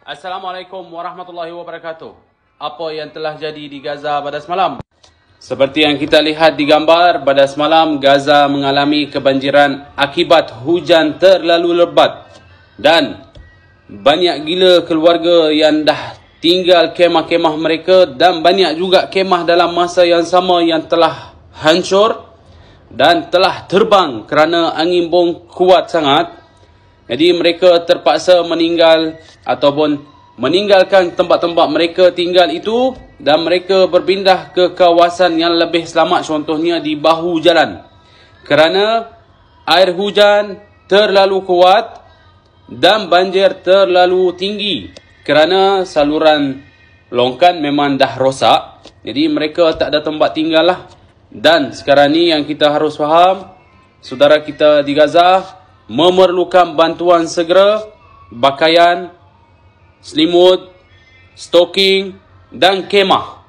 Assalamualaikum warahmatullahi wabarakatuh. Apa yang telah jadi di Gaza pada semalam? Seperti yang kita lihat di gambar, pada semalam Gaza mengalami kebanjiran akibat hujan terlalu lebat. Dan banyak gila keluarga yang dah tinggal kemah-kemah mereka, dan banyak juga kemah dalam masa yang sama yang telah hancur dan telah terbang kerana angin bong kuat sangat. Jadi mereka terpaksa meninggal ataupun meninggalkan tempat-tempat mereka tinggal itu dan mereka berpindah ke kawasan yang lebih selamat, contohnya di bahu jalan. Kerana air hujan terlalu kuat dan banjir terlalu tinggi kerana saluran longkan memang dah rosak. Jadi mereka tak ada tempat tinggal lah. Dan sekarang ni yang kita harus faham, saudara kita di Gaza memerlukan bantuan segera, pakaian, selimut, stoking dan kemah.